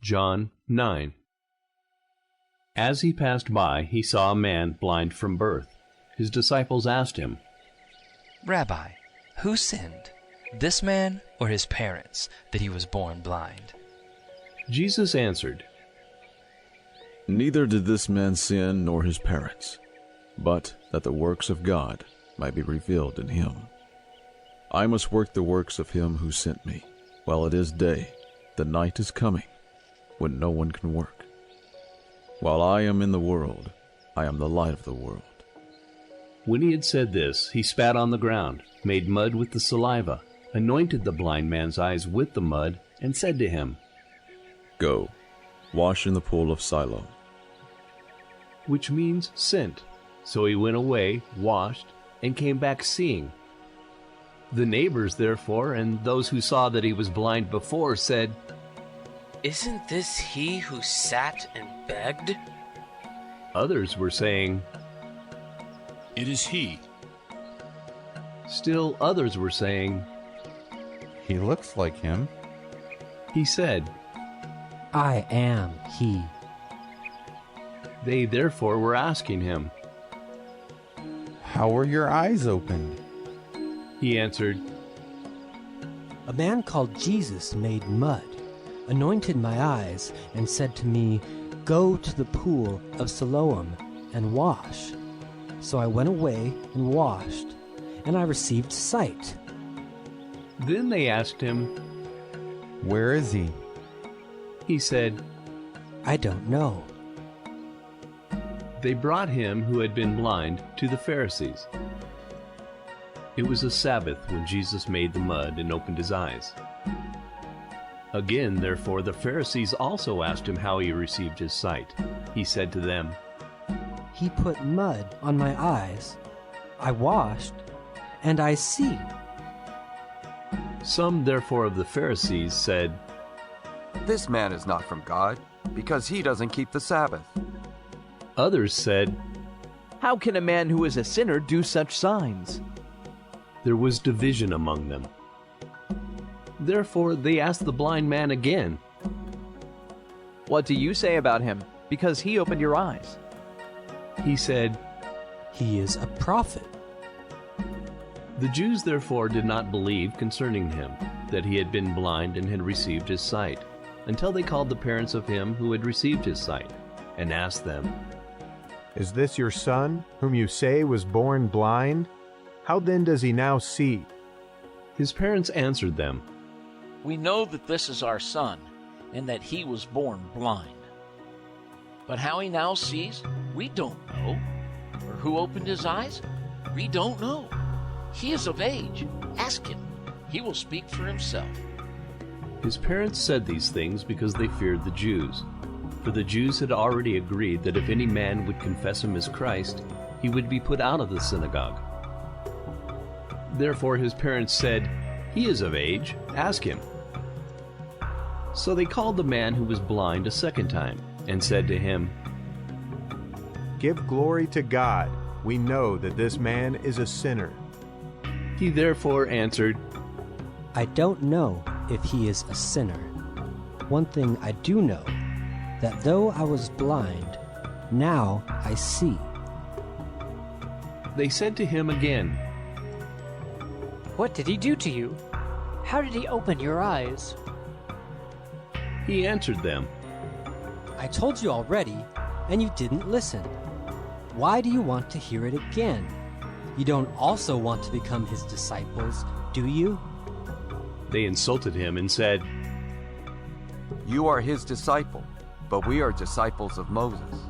John 9. As he passed by, he saw a man blind from birth. His disciples asked him, Rabbi, who sinned, this man or his parents, that he was born blind? Jesus answered, Neither did this man sin nor his parents, but that the works of God might be revealed in him. I must work the works of him who sent me. While it is day, the night is coming, when no one can work. While I am in the world, I am the light of the world. When he had said this, he spat on the ground, made mud with the saliva, anointed the blind man's eyes with the mud, and said to him, Go, wash in the pool of Siloam. which means sent. So he went away, washed, and came back seeing. The neighbors, therefore, and those who saw that he was blind before, said, Isn't this he who sat and begged? Others were saying, It is he. Still others were saying, He looks like him. He said, I am he. They therefore were asking him. How were your eyes opened? He answered, A man called Jesus made mud, anointed my eyes, and said to me, Go to the pool of Siloam and wash. So I went away and washed, and I received sight. Then they asked him. Where is he? He said, I don't know. They brought him who had been blind to the Pharisees. It was a Sabbath when Jesus made the mud and opened his eyes. Again, therefore, the Pharisees also asked him how he received his sight. He said to them, He put mud on my eyes. I washed, and I see. Some, therefore, of the Pharisees said, This man is not from God, because he doesn't keep the Sabbath. Others said, How can a man who is a sinner do such signs? There was division among them. Therefore they asked the blind man again, What do you say about him, because he opened your eyes? He said, He is a prophet. The Jews therefore did not believe concerning him, that he had been blind and had received his sight, until they called the parents of him who had received his sight, and asked them, Is this your son, whom you say was born blind? How then does he now see? His parents answered them, We know that this is our son, and that he was born blind. But how he now sees, we don't know. Or who opened his eyes, we don't know. He is of age. Ask him. He will speak for himself. His parents said these things because they feared the Jews. For the Jews had already agreed that if any man would confess him as Christ, he would be put out of the synagogue. Therefore his parents said, He is of age, ask him. So they called the man who was blind a second time, and said to him, Give glory to God. We know that this man is a sinner. He therefore answered, I don't know if he is a sinner. One thing I do know, that though I was blind, now I see. They said to him again, What did he do to you? How did he open your eyes? He answered them, I told you already, and you didn't listen. Why do you want to hear it again? You don't also want to become his disciples, do you? They insulted him and said, You are his disciple, but we are disciples of Moses.